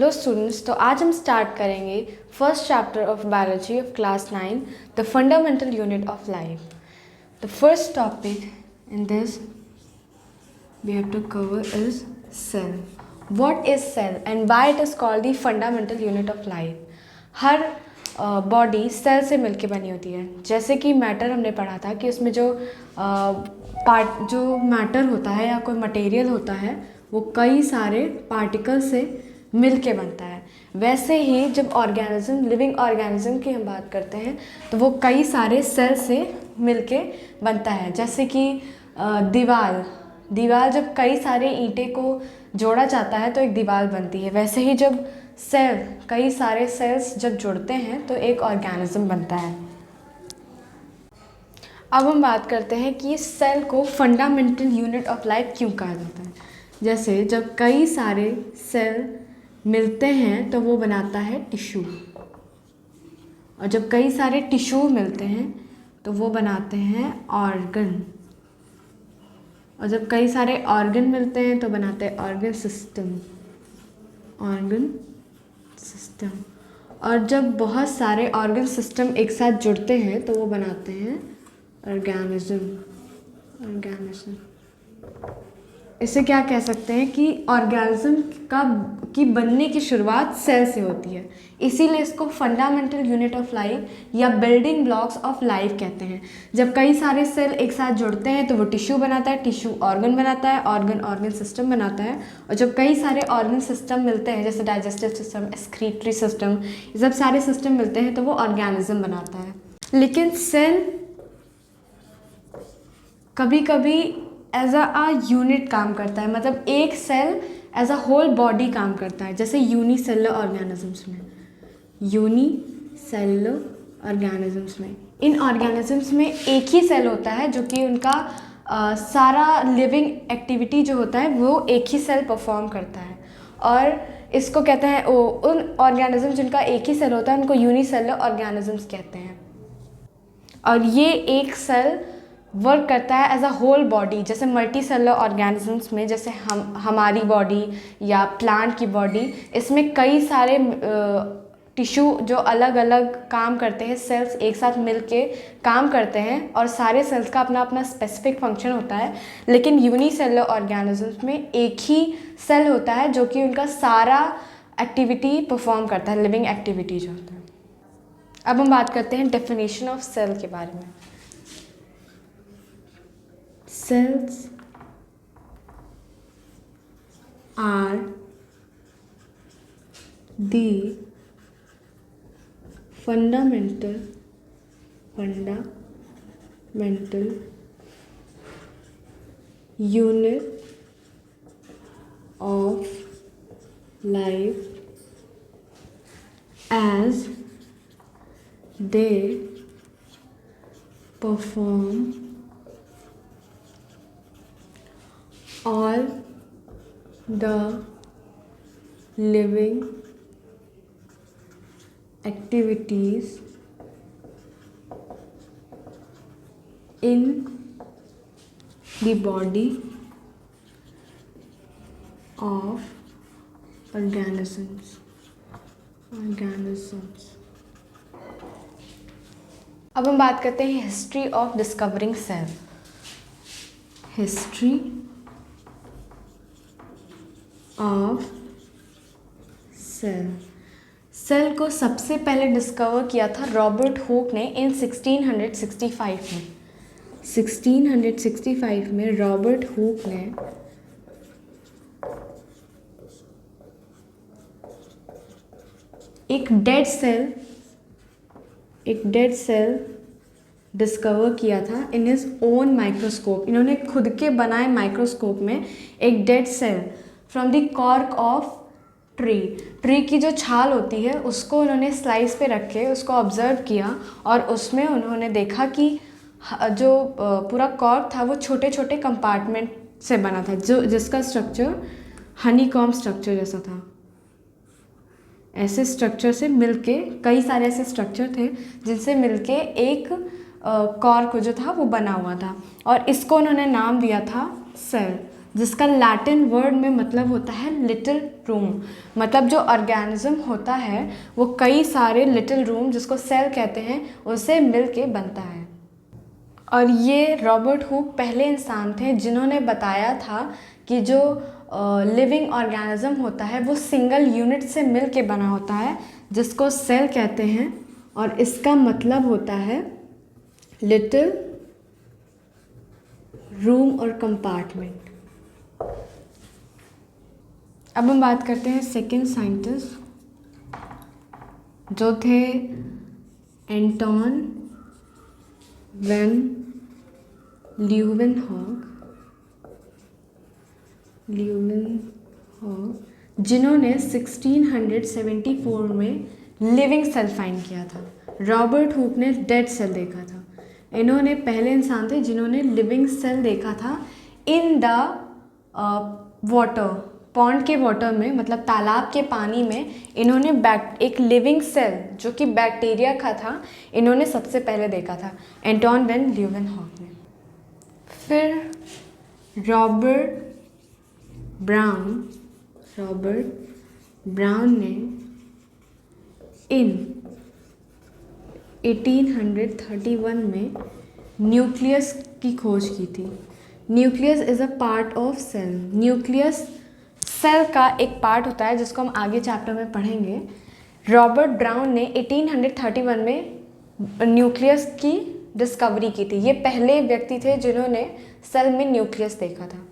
Hello students, तो आज हम स्टार्ट करेंगे first chapter of biology of class 9, the fundamental unit of life. The first topic in this we have to cover is cell. What is cell and why it is called the fundamental unit of life? हर body cell से मिलके बनी होती है. जैसे कि matter हमने पढ़ा था कि उसमें जो मैटर होता है या कोई मटेरियल होता है वो कई सारे पार्टिकल से मिलके बनता है. वैसे ही जब ऑर्गेनिज्म, लिविंग ऑर्गेनिज्म की हम बात करते हैं तो वो कई सारे सेल से मिलके बनता है. जैसे कि दीवार जब कई सारे ईंटे को जोड़ा जाता है तो एक दीवार बनती है. वैसे ही जब कई सारे सेल्स जब जुड़ते हैं तो एक ऑर्गेनिज्म बनता है. अब हम बात करते हैं कि सेल को फंडामेंटल यूनिट ऑफ लाइफ क्यों कहा जाता है. जैसे जब कई सारे सेल मिलते हैं तो वो बनाता है टिश्यू, और जब कई सारे टिश्यू मिलते हैं तो वो बनाते हैं ऑर्गन, और जब कई सारे ऑर्गन मिलते हैं तो बनाते हैं ऑर्गन सिस्टम, और जब बहुत सारे ऑर्गन सिस्टम एक साथ जुड़ते हैं तो वो बनाते हैं ऑर्गेनिज्म. इसे क्या कह सकते हैं कि ऑर्गेनिज्म की बनने की शुरुआत सेल से होती है. इसीलिए इसको फंडामेंटल यूनिट ऑफ लाइफ या बिल्डिंग ब्लॉक्स ऑफ लाइफ कहते हैं. जब कई सारे सेल एक साथ जुड़ते हैं तो वो टिश्यू बनाता है, टिश्यू ऑर्गन बनाता है, ऑर्गन सिस्टम बनाता है, और जब कई सारे ऑर्गन सिस्टम मिलते हैं जैसे डाइजेस्टिव सिस्टम, एक्सक्रीटरी सिस्टम, ये सब सारे सिस्टम मिलते हैं तो वो ऑर्गेनिज्म बनाता है. लेकिन सेल कभी कभी एज अ यूनिट काम करता है, मतलब एक cell as a whole body काम करता है. जैसे यूनिसेलुलर ऑर्गेनिजम्स में इन ऑर्गेनिजम्स में एक ही सेल होता है जो कि उनका सारा लिविंग एक्टिविटी जो होता है वो एक ही सेल परफॉर्म करता है. और इसको कहते हैं उन ऑर्गेनिजम्स जिनका एक ही सेल होता है उनको यूनिसेलुलर ऑर्गेनिजम्स कहते हैं. और ये एक सेल वर्क करता है एज अ होल बॉडी. जैसे मल्टी सेलुलर ऑर्गेनिजम्स में, जैसे हमारी बॉडी या प्लांट की बॉडी, इसमें कई सारे टिश्यू जो अलग अलग काम करते हैं, सेल्स एक साथ मिलके काम करते हैं, और सारे सेल्स का अपना अपना स्पेसिफिक फंक्शन होता है. लेकिन यूनिसेलुलर ऑर्गेनिजम्स में एक ही सेल होता है जो कि उनका सारा एक्टिविटी परफॉर्म करता है, लिविंग एक्टिविटी जो होता है. अब हम बात करते हैं डेफिनेशन ऑफ सेल के बारे में. Cells are the fundamental unit of life as they perform all the living activities in the body of organisms. अब हम बात करते हैं history of discovering cell. History of cell को सबसे पहले डिस्कवर किया था रॉबर्ट हुक ने इन 1665 में. 1665 में रॉबर्ट हुक ने एक डेड सेल डिस्कवर किया था इन हिज ओन माइक्रोस्कोप. इन्होंने खुद के बनाए माइक्रोस्कोप में एक dead cell from the cork of tree की जो छाल होती है उसको उन्होंने स्लाइस पे रख के उसको ऑब्जर्व किया, और उसमें उन्होंने देखा कि जो पूरा कॉर्क था वो छोटे छोटे कंपार्टमेंट से बना था, जिसका स्ट्रक्चर हनीकॉम्ब स्ट्रक्चर जैसा था. ऐसे स्ट्रक्चर से मिलके कई सारे ऐसे स्ट्रक्चर थे जिनसे मिलके एक कॉर्क जो था वो बना हुआ था, और इसको उन्होंने नाम दिया था सेल. जिसका लैटिन वर्ड में मतलब होता है लिटिल रूम। मतलब जो ऑर्गेनिज्म होता है वो कई सारे लिटिल रूम, जिसको सेल कहते हैं, उससे मिल के बनता है। और ये रॉबर्ट हुक पहले इंसान थे जिन्होंने बताया था कि जो लिविंग ऑर्गेनिज्म होता है वो सिंगल यूनिट से मिल के बना होता है, जिसको सेल कहते हैं, और इसका मतलब होता है लिटिल रूम और कंपार्टमेंट। अब हम बात करते हैं सेकंड साइंटिस्ट जो थे एंटोन वैन ल्यूवेनहॉक, जिन्होंने 1674 में लिविंग सेल फाइंड किया था। रॉबर्ट हुक ने डेड सेल देखा था। इन्होंने पहले इंसान थे जिन्होंने लिविंग सेल देखा था इन द वाटर, पॉन्ड के वाटर में, मतलब तालाब के पानी में। इन्होंने एक लिविंग सेल जो कि बैक्टीरिया का था, इन्होंने सबसे पहले देखा था, एंटोन वैन ल्यूवेनहॉक ने। फिर रॉबर्ट ब्राउन ने इन 1831 में न्यूक्लियस की खोज की थी। Nucleus is a part of cell. Nucleus cell का एक पार्ट होता है जिसको हम आगे चैप्टर में पढ़ेंगे। रॉबर्ट ब्राउन ने 1831 में न्यूक्लियस की डिस्कवरी की थी। ये पहले व्यक्ति थे जिन्होंने सेल में न्यूक्लियस देखा था।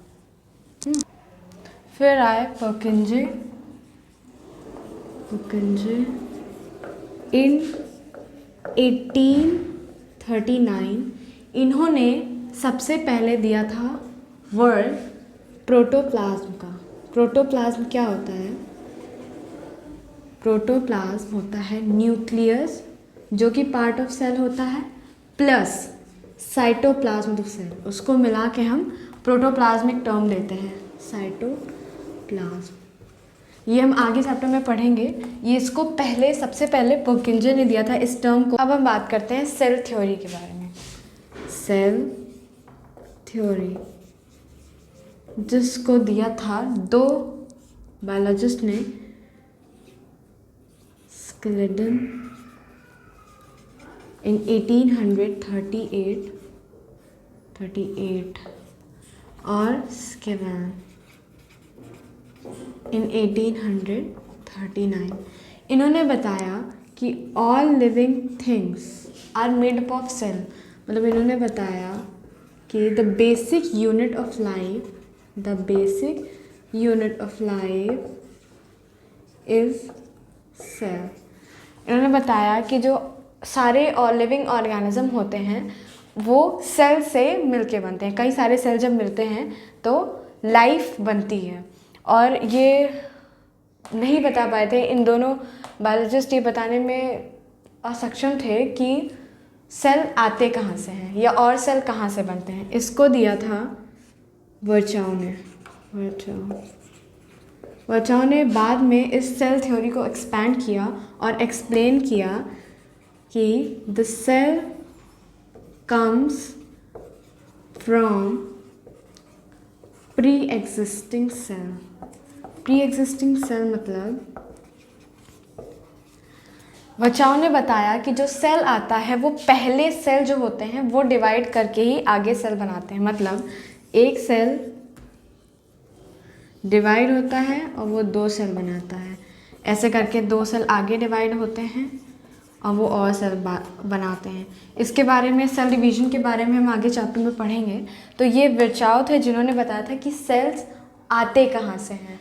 फिर आए पर्किंजे इन 1839। इन्होंने सबसे पहले दिया था वर्ड प्रोटोप्लाज्म का। प्रोटोप्लाज्म क्या होता है? प्रोटोप्लाज्म होता है न्यूक्लियस जो कि पार्ट ऑफ सेल होता है, प्लस साइटोप्लाज्म ऑफ सेल, उसको मिला के हम प्रोटोप्लाज्मिक टर्म देते हैं, साइटोप्लाज्म। ये हम आगे चैप्टर में पढ़ेंगे। ये इसको सबसे पहले पर्किंजे ने दिया था इस टर्म को। अब हम बात करते हैं सेल थ्योरी के बारे में। सेल थ्योरी जिसको दिया था दो बायोलॉजिस्ट ने, स्केलेटन इन 1838 और स्केवान इन 1839। इन्होंने बताया कि all living things are made up of cell. मतलब इन्होंने बताया कि the basic unit of life is cell. इन्होंने बताया कि जो सारे लिविंग ऑर्गेनिज्म होते हैं वो सेल से मिलके बनते हैं। कई सारे सेल जब मिलते हैं तो लाइफ बनती है। और ये नहीं बता पाए थे, इन दोनों बायोलॉजिस्ट ये बताने में असक्षम थे कि सेल आते कहाँ से हैं या और सेल कहाँ से बनते हैं। इसको दिया था वर्चाउ ने। वर्चाउ ने बाद में इस सेल थ्योरी को एक्सपैंड किया और एक्सप्लेन किया कि the cell comes from pre existing cell. Pre existing cell मतलब वर्चाउ ने बताया कि जो सेल आता है वो पहले सेल जो होते हैं वो डिवाइड करके ही आगे सेल बनाते हैं। मतलब एक सेल डिवाइड होता है और वो दो सेल बनाता है, ऐसे करके दो सेल आगे डिवाइड होते हैं और वो और सेल बनाते हैं। इसके बारे में, सेल डिवीजन के बारे में हम आगे चैप्टर में पढ़ेंगे। तो ये वर्चाउ थे जिन्होंने बताया था कि सेल्स आते कहाँ से हैं।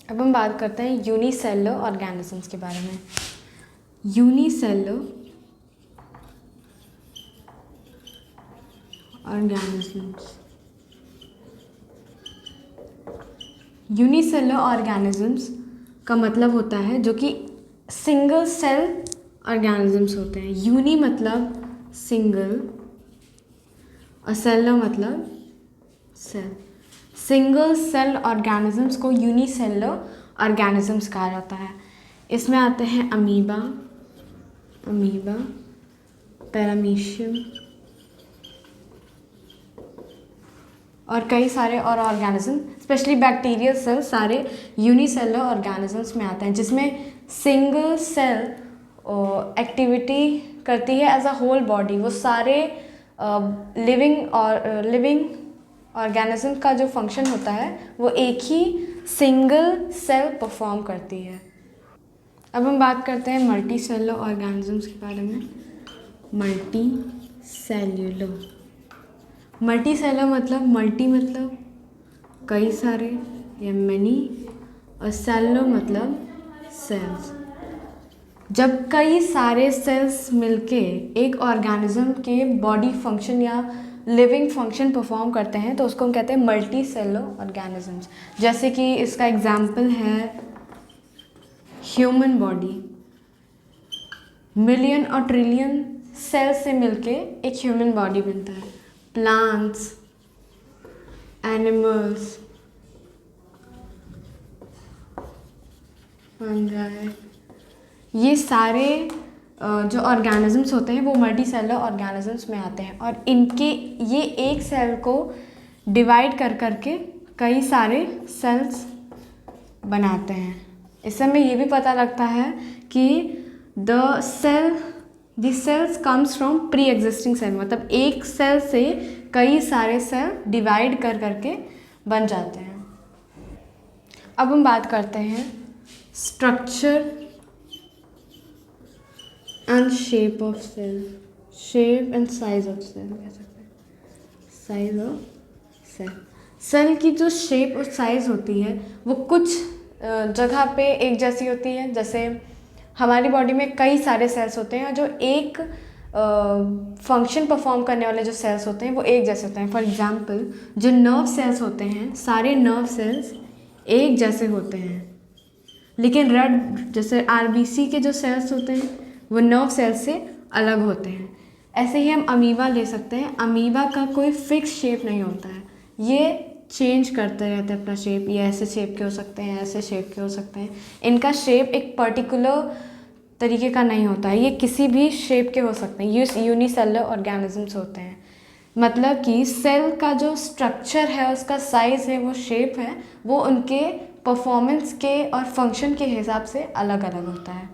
अब हम बात करते हैं यूनिसेलुलर ऑर्गेनिजम्स के बारे में। यूनिसेलुलर ऑर्गेनिजम्स का मतलब होता है जो कि सिंगल सेल ऑर्गेनिजम्स होते हैं। यूनि मतलब सिंगल और सेलुलर मतलब सेल। सिंगल सेल ऑर्गेनिजम्स को यूनिसेलुलर ऑर्गेनिजम्स कहा जाता है। इसमें आते हैं अमीबा, पैरामीशियम, और कई सारे और ऑर्गेनिज्म, स्पेशली बैक्टीरियल सेल, सारे यूनिसेलुलर ऑर्गेनिजम्स में आते हैं, जिसमें सिंगल सेल एक्टिविटी करती है एज अ होल बॉडी। वो सारे लिविंग ऑर्गेनिज्म का जो फंक्शन होता है वो एक ही सिंगल सेल परफॉर्म करती है। अब हम बात करते हैं मल्टी सेलुलर ऑर्गेनिजम्स के बारे में। मल्टी सेलुलर मतलब कई सारे या मैनी, और सेलुलर मतलब सेल्स। जब कई सारे सेल्स मिलके एक ऑर्गेनिज्म के बॉडी फंक्शन या लिविंग फंक्शन परफॉर्म करते हैं तो उसको हम कहते हैं मल्टी सेलुलर ऑर्गेनिजम्स। जैसे कि इसका एग्जाम्पल है ह्यूमन बॉडी। मिलियन और ट्रिलियन सेल्स से मिलके एक ह्यूमन बॉडी बनता है। प्लांट्स, एनिमल्स, फंगाई, ये सारे जो ऑर्गेनिजम्स होते हैं वो मल्टी सेलुलर ऑर्गेनिजम्स में आते हैं, और इनके ये एक सेल को डिवाइड कर करके कई सारे सेल्स बनाते हैं। इससे हमें ये भी पता लगता है कि the cells comes from pre existing cell, मतलब एक सेल से कई सारे सेल डिवाइड कर करके बन जाते हैं। अब हम बात करते हैं structure and shape of cell, shape and size of cell कह सकते हैं। साइज ऑफ सेल, सेल की जो शेप और साइज़ होती है वो कुछ जगह पे एक जैसी होती है। जैसे हमारी बॉडी में कई सारे सेल्स होते हैं और जो एक फंक्शन परफॉर्म करने वाले जो सेल्स होते हैं वो एक जैसे होते हैं। फॉर एग्जांपल जो नर्व सेल्स होते हैं, सारे नर्व सेल्स एक जैसे होते हैं, लेकिन रेड जैसे आरबीसी के जो सेल्स होते हैं वो नर्व सेल्स से अलग होते हैं। ऐसे ही हम अमीबा ले सकते हैं। अमीबा का कोई फिक्स शेप नहीं होता है, ये चेंज करते रहते हैं अपना शेप। ये ऐसे शेप के हो सकते हैं, ऐसे शेप के हो सकते हैं। इनका शेप एक पर्टिकुलर तरीके का नहीं होता है, ये किसी भी शेप के हो सकते हैं। ये यूनिसेलुलर ऑर्गेनिजम्स होते हैं, मतलब कि सेल का जो स्ट्रक्चर है, उसका साइज़ है, वो शेप है, वो उनके परफॉर्मेंस के और फंक्शन के हिसाब से अलग अलग होता है।